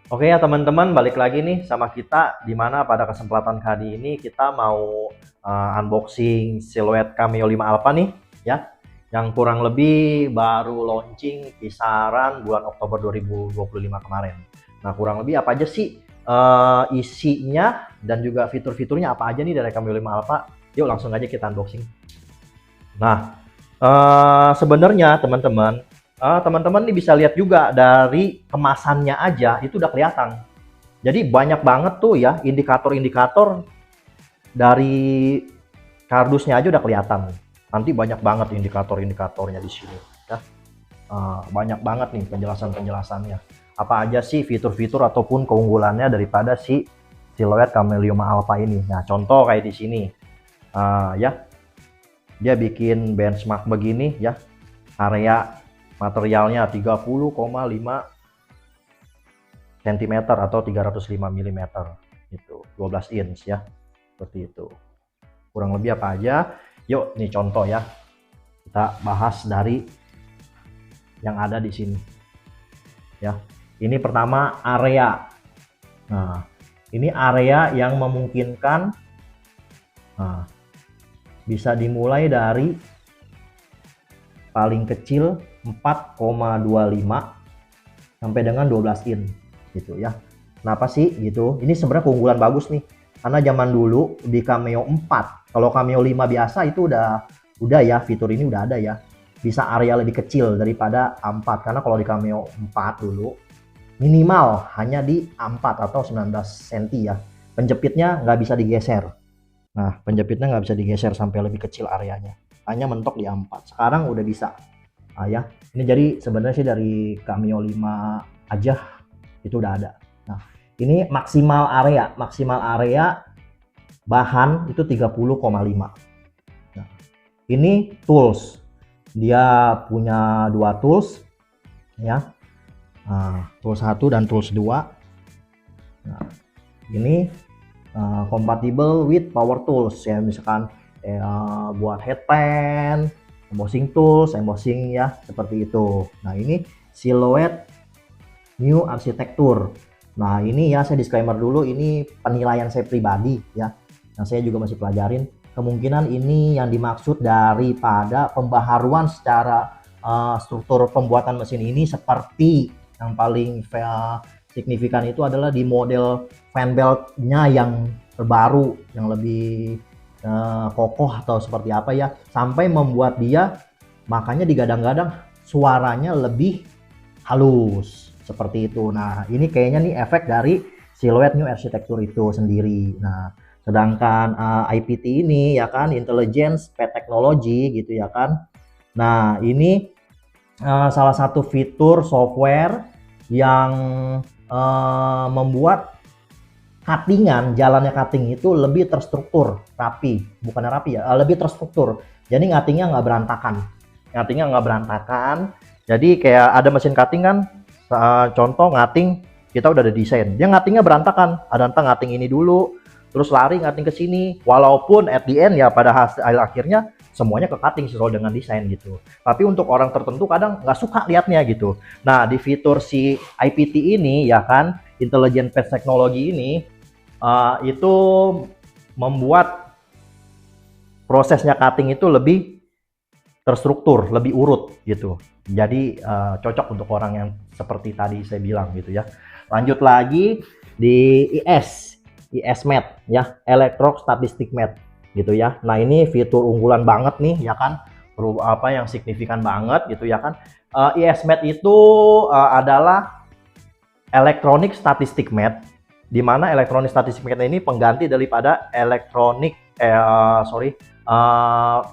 Oke ya teman-teman, balik lagi nih sama kita di mana pada kesempatan kali ini kita mau unboxing siluet Cameo 5 Alpha nih ya. Yang kurang lebih baru launching kisaran bulan Oktober 2025 kemarin. Nah, kurang lebih apa aja sih isinya dan juga fitur-fiturnya apa aja nih dari Cameo 5 Alpha? Yuk langsung aja kita unboxing. Nah, sebenarnya teman-teman nih bisa lihat juga dari kemasannya aja itu udah kelihatan. Jadi banyak banget tuh ya indikator-indikator dari kardusnya aja udah kelihatan. Nanti banyak banget indikator-indikatornya di sini ya. Banyak banget nih penjelasan-penjelasannya. Apa aja sih fitur-fitur ataupun keunggulannya daripada si siluet Camellium Alpha ini. Nah, contoh kayak di sini. Ya, dia bikin benchmark begini ya. Area materialnya 30,5 cm atau 305 mm itu 12 inch ya, seperti itu. Kurang lebih apa aja, yuk nih contoh ya, kita bahas dari yang ada di sini ya. Ini pertama area. Nah, ini area yang memungkinkan, nah, bisa dimulai dari paling kecil 4,25 sampai dengan 12 in gitu ya. Kenapa sih gitu? Ini sebenarnya keunggulan bagus nih. Karena zaman dulu di Cameo 4, kalau Cameo 5 biasa itu udah ya, fitur ini udah ada ya. Bisa area lebih kecil daripada A4, karena kalau di Cameo 4 dulu minimal hanya di A4 atau 19 cm ya. Penjepitnya nggak bisa digeser. Nah, penjepitnya nggak bisa digeser sampai lebih kecil areanya. Hanya mentok di A4. Sekarang udah bisa. Ya, ini jadi sebenarnya sih dari Cameo 5 aja itu udah ada. Nah, ini maksimal area bahan itu 30,5. Nah, ini tools, dia punya dua tools ya. Tools 1 dan tools 2. Nah, ini compatible with power tools ya, misalkan buat headpan, embossing tools, embossing ya, seperti itu. Nah, ini siluet new arsitektur. Nah, ini ya saya disclaimer dulu, ini penilaian saya pribadi ya. Nah, saya juga masih pelajarin. Kemungkinan ini yang dimaksud daripada pembaharuan secara struktur pembuatan mesin ini, seperti yang paling signifikan itu adalah di model fan belt-nya yang terbaru, yang lebih kokoh atau seperti apa ya, sampai membuat dia makanya digadang-gadang suaranya lebih halus seperti itu. Nah, ini kayaknya nih efek dari siluet new arsitektur itu sendiri. Nah, sedangkan IPT ini ya kan, Intelligence Pet Technology gitu ya kan. Nah, ini salah satu fitur software yang membuat jalannya cutting itu lebih terstruktur, rapi, bukannya rapi ya, lebih terstruktur. Jadi ngatingnya nggak berantakan. Jadi kayak ada mesin cutting kan, contoh ngating kita udah ada desain, dia ngatingnya berantakan, ada entah ngating ini dulu, terus lari ngating ke sini, walaupun at the end ya pada hasil akhirnya semuanya ke cutting sesuai dengan desain gitu. Tapi untuk orang tertentu kadang nggak suka liatnya gitu. Nah, di fitur si IPT ini ya kan, Intelligent Pet Technology ini itu membuat prosesnya cutting itu lebih terstruktur, lebih urut gitu. Jadi cocok untuk orang yang seperti tadi saya bilang gitu ya. Lanjut lagi di IS Mat ya, Electrostatic Mat gitu ya. Nah, ini fitur unggulan banget nih ya kan, apa yang signifikan banget gitu ya kan. IS Mat itu adalah Electronic Static Mat, di mana Electronic Static Mat ini pengganti daripada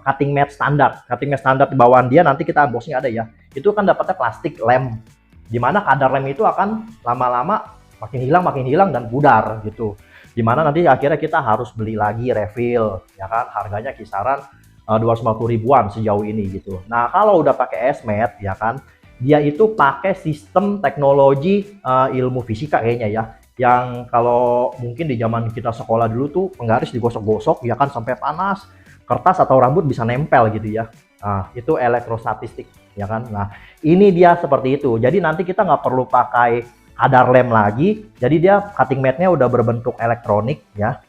cutting mat standar. Cutting mat standar di bawah dia nanti kita unboxing ada ya. Itu kan dapatnya plastik lem, di mana kadar lem itu akan lama-lama makin hilang dan pudar gitu. Di mana nanti akhirnya kita harus beli lagi refill, ya kan? Harganya kisaran 250 ribuan sejauh ini gitu. Nah, kalau udah pakai S-Mat ya kan, dia itu pakai sistem teknologi ilmu fisika kayaknya ya, yang kalau mungkin di zaman kita sekolah dulu tuh penggaris digosok-gosok ya kan sampai panas, kertas atau rambut bisa nempel gitu ya. Nah, itu elektrostatistik ya kan. Nah, ini dia seperti itu. Jadi nanti kita nggak perlu pakai kadar lem lagi, jadi dia cutting mat-nya udah berbentuk elektronik ya.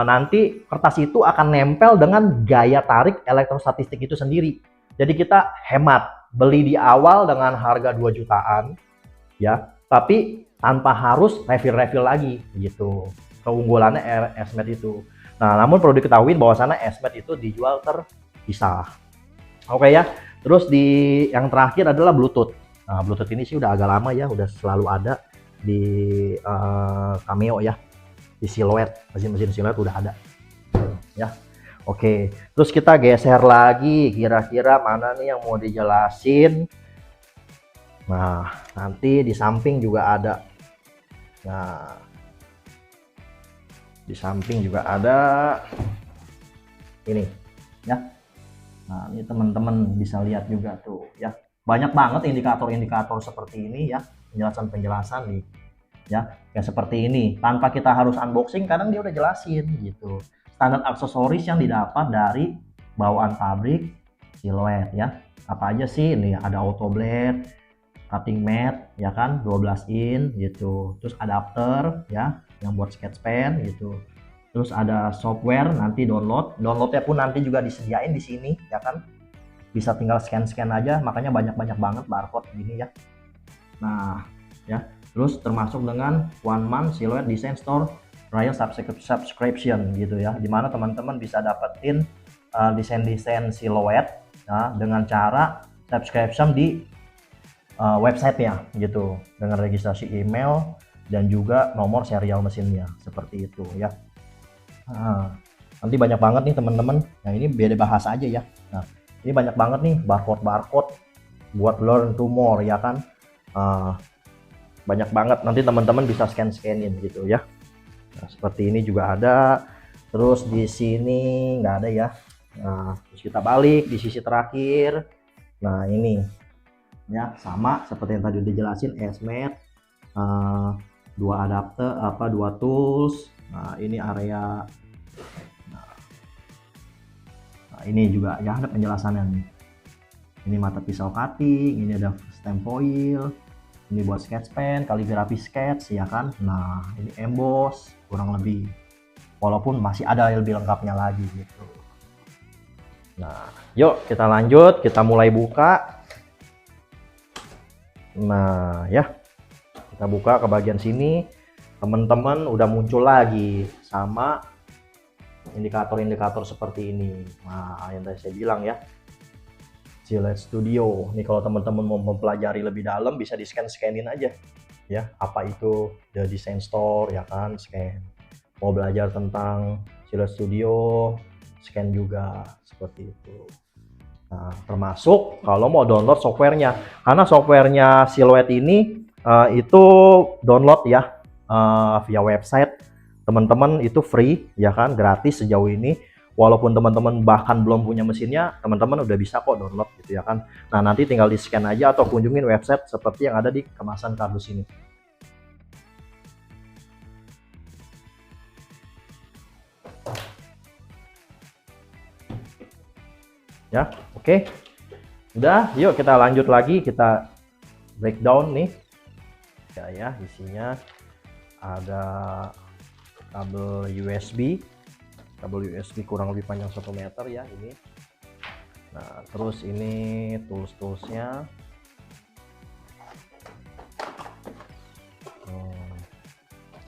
Nanti kertas itu akan nempel dengan gaya tarik elektrostatistik itu sendiri. Jadi kita hemat, beli di awal dengan harga 2 jutaan ya, tapi tanpa harus refill lagi gitu. Keunggulannya Esmed itu. Nah, namun perlu diketahui bahwa sana Esmed itu dijual terpisah. Oke ya. Terus di yang terakhir adalah Bluetooth. Nah, Bluetooth ini sih udah agak lama ya, udah selalu ada di Cameo ya. Di Silhouette, mesin-mesin Silhouette udah ada ya. Oke, terus kita geser lagi, kira-kira mana nih yang mau dijelasin. Nah, nanti di samping juga ada. Nah, di samping juga ada ini ya. Nah, ini teman-teman bisa lihat juga tuh ya. Banyak banget indikator-indikator seperti ini ya, penjelasan-penjelasan nih ya, kayak seperti ini. Tanpa kita harus unboxing, kadang dia udah jelasin gitu. Standar aksesoris yang didapat dari bawaan pabrik Silhouette ya. Apa aja sih? Ini ada auto blade, cutting mat ya kan, 12 in gitu. Terus adapter ya yang buat sketch pen gitu. Terus ada software nanti downloadnya pun nanti juga disediain di sini ya kan, bisa tinggal scan aja, makanya banyak banget barcode gini ya. Nah ya, terus termasuk dengan one month Silhouette Design Store trial subscription gitu ya, dimana teman-teman bisa dapetin desain Silhouette ya, dengan cara subscription di website ya gitu, dengan registrasi email dan juga nomor serial mesinnya seperti itu ya. Nah, nanti banyak banget nih teman-teman. Nah, ini beda bahasa aja ya. Nah, ini banyak banget nih barcode buat learn to more ya kan. Banyak banget, nanti teman-teman bisa scanin gitu ya. Nah, seperti ini juga ada. Terus di sini nggak ada ya. Nah, terus kita balik di sisi terakhir. Nah, ini ya sama seperti yang tadi udah jelasin, Esmed, dua adapter, dua tools. Nah, ini area. Nah, ini juga ya ada penjelasannya nih. Ini mata pisau cutting, ini ada stamp foil, ini buat sketch pen, kaligrafi sketch ya kan. Nah, ini emboss kurang lebih. Walaupun masih ada yang lebih lengkapnya lagi gitu. Nah, yuk kita lanjut, kita mulai buka. Nah, ya. Kita buka ke bagian sini. Teman-teman udah muncul lagi sama indikator-indikator seperti ini. Nah, yang tadi saya bilang ya, Silhouette Studio. Nih kalau teman-teman mau mempelajari lebih dalam bisa di scanin aja ya, apa itu The Design Store ya kan, scan. Mau belajar tentang Silhouette Studio, scan juga seperti itu. Nah, termasuk kalau mau download softwarenya, karena softwarenya Silhouette ini itu download ya via website teman-teman, itu free ya kan, gratis sejauh ini. Walaupun teman-teman bahkan belum punya mesinnya, teman-teman udah bisa kok download gitu ya kan. Nah, nanti tinggal di scan aja atau kunjungin website seperti yang ada di kemasan kardus ini. Ya, oke. Udah, yuk kita lanjut lagi, kita breakdown nih. Ya, isinya ada kabel USB kurang lebih panjang 1 meter ya ini. Nah, terus ini tools-toolsnya.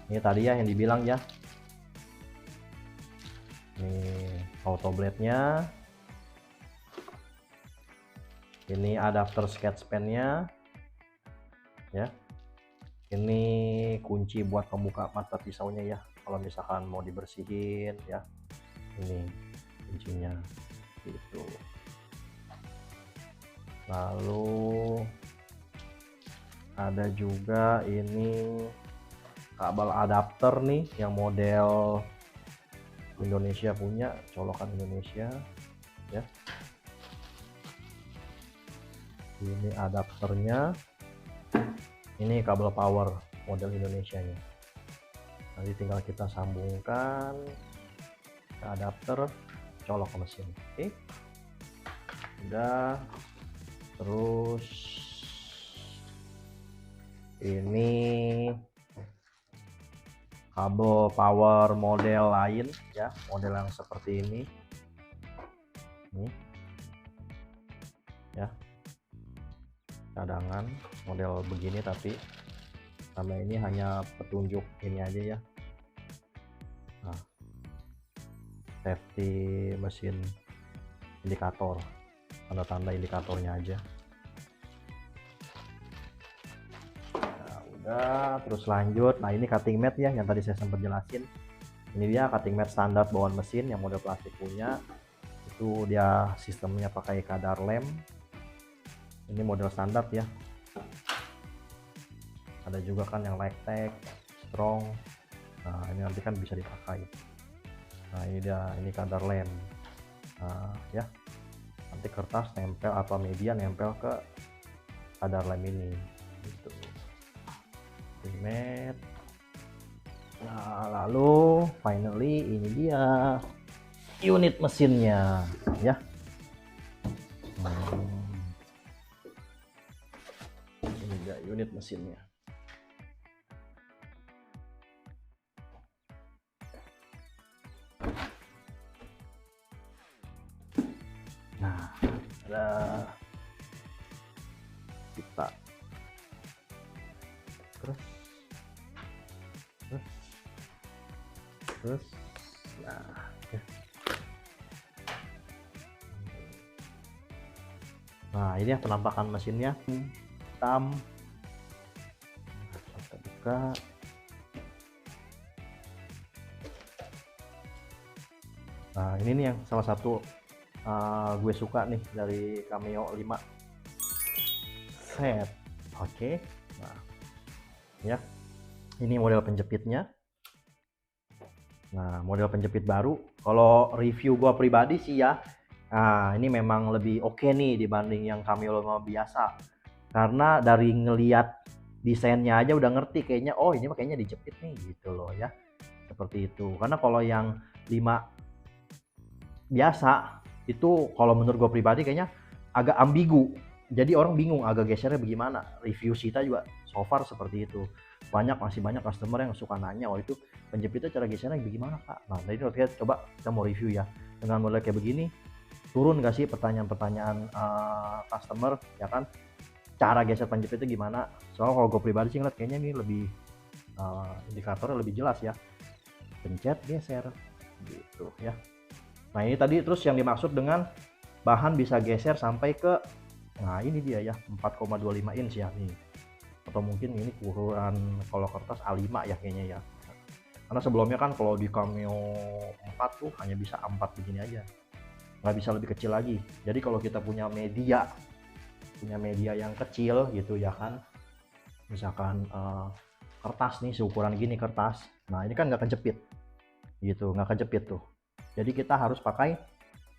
Ini tadi ya yang dibilang ya, ini auto blade-nya, ini adapter sketch pen-nya ya, ini kunci buat pembuka mata pisaunya ya, kalau misalkan mau dibersihin ya, ini kuncinya gitu. Lalu ada juga ini kabel adapter nih yang model Indonesia punya, colokan Indonesia ya. Ini adapternya, ini kabel power model Indonesia nya. Nanti tinggal kita sambungkan ke adapter, colok ke mesin. Oke, udah. Terus Ini kabel power model lain ya, model yang seperti ini ya, cadangan model begini, tapi karena ini hanya petunjuk ini aja ya. Nah, safety mesin indikator, tanda-tanda indikatornya aja. Nah, udah, terus lanjut. Nah, ini cutting mat ya, yang tadi saya sempat jelasin. Ini dia cutting mat standar bawaan mesin yang model plastik punya. Itu dia sistemnya pakai kadar lem. Ini model standar ya. Ada juga kan yang light tech, strong. Nah, ini nanti kan bisa dipakai. Nah, ini dia, ini kadar lem. Nah, ya, nanti kertas nempel atau media nempel ke kadar lem ini gitu. Mat. Nah, lalu finally ini dia unit mesinnya ya. Ini dia unit mesinnya. Nah, ada kita terus nah ya. Nah, ini ya penampakan mesinnya hitam. Kita buka. Nah, ini nih yang salah satu gue suka nih dari Cameo 5 set. Oke. Nah, ya, ini model penjepitnya. Nah, model penjepit baru. Kalau review gue pribadi sih ya, nah ini memang lebih oke nih dibanding yang Cameo 5 biasa. Karena dari ngeliat desainnya aja udah ngerti kayaknya, oh ini kayaknya dijepit nih gitu loh ya. Seperti itu. Karena kalau yang 5 biasa itu kalau menurut gue pribadi kayaknya agak ambigu, jadi orang bingung agak gesernya bagaimana. Review kita juga so far seperti itu. Masih banyak customer yang suka nanya, oh itu penjepitnya cara gesernya bagaimana kak. Nah jadi kita mau review ya dengan model kayak begini, turun gak sih pertanyaan-pertanyaan customer ya kan, cara geser penjepitnya gimana. Soalnya kalau gue pribadi sih ngeliat kayaknya ini lebih indikatornya lebih jelas ya, pencet geser gitu ya. Nah ini tadi terus yang dimaksud dengan bahan bisa geser sampai ke, nah ini dia ya 4,25 inch ya nih, atau mungkin ini ukuran kalau kertas A5 ya kayaknya ya, karena sebelumnya kan kalau di Cameo 4 tuh hanya bisa A4 begini aja, nggak bisa lebih kecil lagi. Jadi kalau kita punya media yang kecil gitu ya kan, misalkan kertas nih seukuran gini kertas, nah ini kan nggak kejepit gitu, nggak kejepit tuh. Jadi kita harus pakai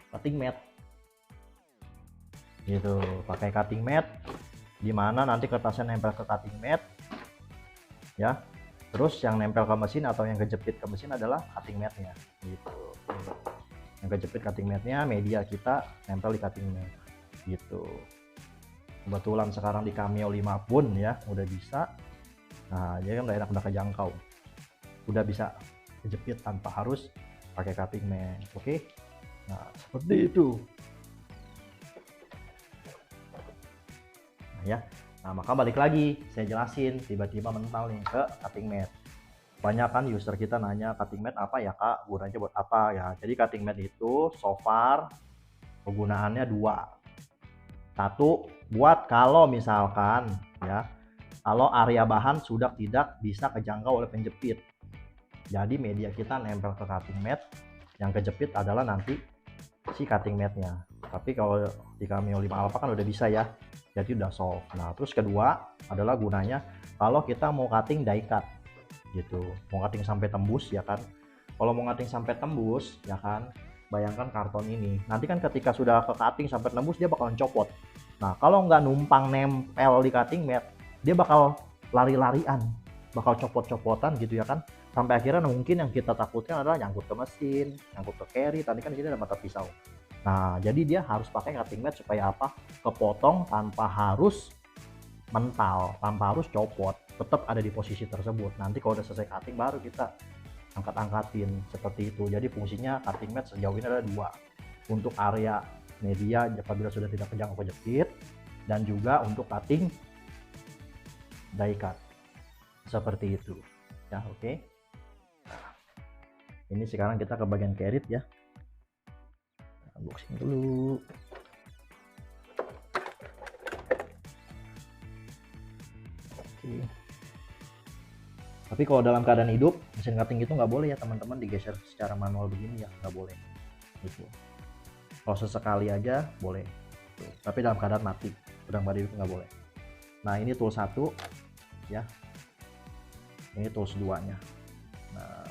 cutting mat gitu, pakai cutting mat, dimana nanti kertasnya nempel ke cutting mat ya. Terus yang nempel ke mesin atau yang kejepit ke mesin adalah cutting matnya gitu. Yang kejepit cutting matnya, media kita nempel di cutting mat gitu. Kebetulan sekarang di Cameo 5 pun ya udah bisa. Nah jadi kan udah enak, udah kejangkau, udah bisa kejepit tanpa harus pakai cutting mat. Oke. Nah seperti itu. Nah, ya. Nah maka balik lagi saya jelasin, tiba-tiba mental nih ke cutting mat. Banyak kan user kita nanya, cutting mat apa ya kak, gunanya buat apa ya. Jadi cutting mat itu so far penggunaannya dua. Satu, buat kalau misalkan ya, kalau area bahan sudah tidak bisa kejangkau oleh penjepit. Jadi media kita nempel ke cutting mat, yang kejepit adalah nanti si cutting matnya. Tapi kalau di Cameo 5 Alpha kan udah bisa ya, jadi udah solve. Nah terus kedua adalah gunanya kalau kita mau cutting die cut gitu, mau cutting sampai tembus ya kan. Kalau mau cutting sampai tembus ya kan, bayangkan karton ini nanti kan ketika sudah ke cutting sampai tembus dia bakalan copot. Nah kalau nggak numpang nempel di cutting mat, dia bakal lari-larian, bakal copot-copotan gitu ya kan, sampai akhirnya mungkin yang kita takutkan adalah nyangkut ke mesin, nyangkut ke carry. Tadi kan di sini ada mata pisau. Nah jadi dia harus pakai cutting mat supaya apa, kepotong tanpa harus mental, tanpa harus copot tetap ada di posisi tersebut. Nanti kalau udah selesai cutting baru kita angkat-angkatin seperti itu. Jadi fungsinya cutting mat sejauh ini ada dua, untuk area media apabila sudah tidak kejang-kejepit, dan juga untuk cutting die cut seperti itu ya. Oke. Nah, ini sekarang kita ke bagian carried ya, unboxing dulu. Oke. Tapi kalau dalam keadaan hidup mesin cutting itu nggak boleh ya teman-teman digeser secara manual begini ya, nggak boleh gitu. Kalau sesekali aja boleh tuh. Tapi dalam keadaan mati sedang pada hidup nggak boleh. Nah ini tools 1 ya, ini tools 2 nya. Nah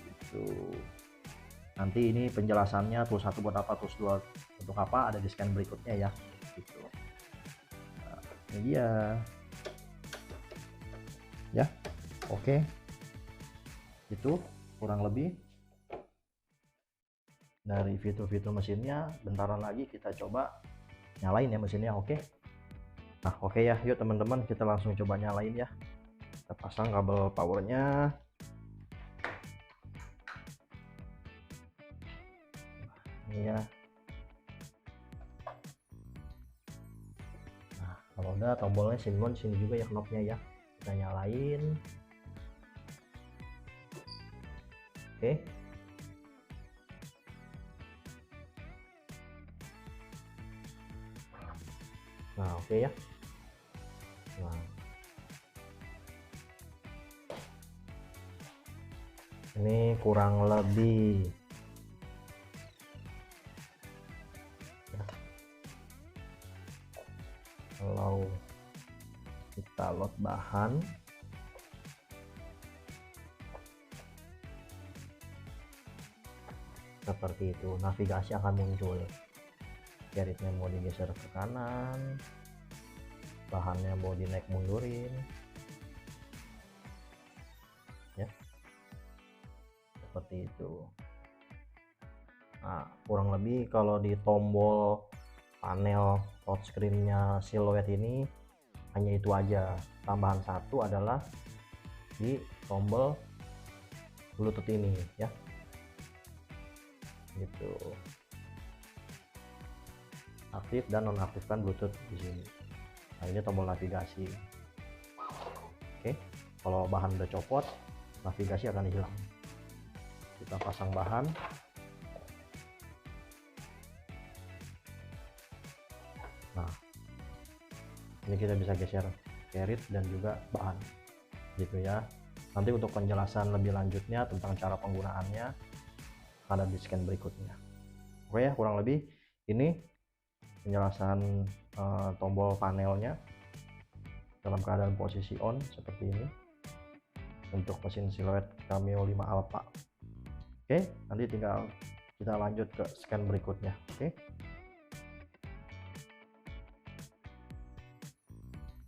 itu nanti ini penjelasannya tools 1 buat apa, tools 2 untuk apa, ada di scan berikutnya ya gitu. Nah, ini dia ya. Oke, itu kurang lebih dari fitur-fitur mesinnya. Bentaran lagi kita coba nyalain ya mesinnya. Oke. Nah oke ya, yuk teman-teman kita langsung coba nyalain ya. Kita pasang kabel powernya. Ini ya. Nah kalau udah tombolnya sini juga ya, knopnya ya, kita nyalain. Oke. Nah oke ya. Nah ini kurang lebih ya. Kalau kita load bahan seperti itu, navigasi akan muncul. Carriednya mau digeser ke kanan, bahannya mau dinaik mundurin ya, seperti itu. Nah kurang lebih kalau di tombol panel touchscreen-nya Silhouette ini hanya itu aja. Tambahan satu adalah di tombol Bluetooth ini ya gitu, aktif dan nonaktifkan Bluetooth di sini. Nah ini tombol navigasi. Oke, kalau bahan udah copot navigasi akan hilang. Kita pasang bahan. Nah ini kita bisa geser carried dan juga bahan gitu ya. Nanti untuk penjelasan lebih lanjutnya tentang cara penggunaannya ada di scan berikutnya. Oke ya, kurang lebih ini penjelasan tombol panelnya dalam keadaan posisi on seperti ini untuk mesin Silhouette Cameo 5 Alpha. Oke, nanti tinggal kita lanjut ke scan berikutnya. Oke.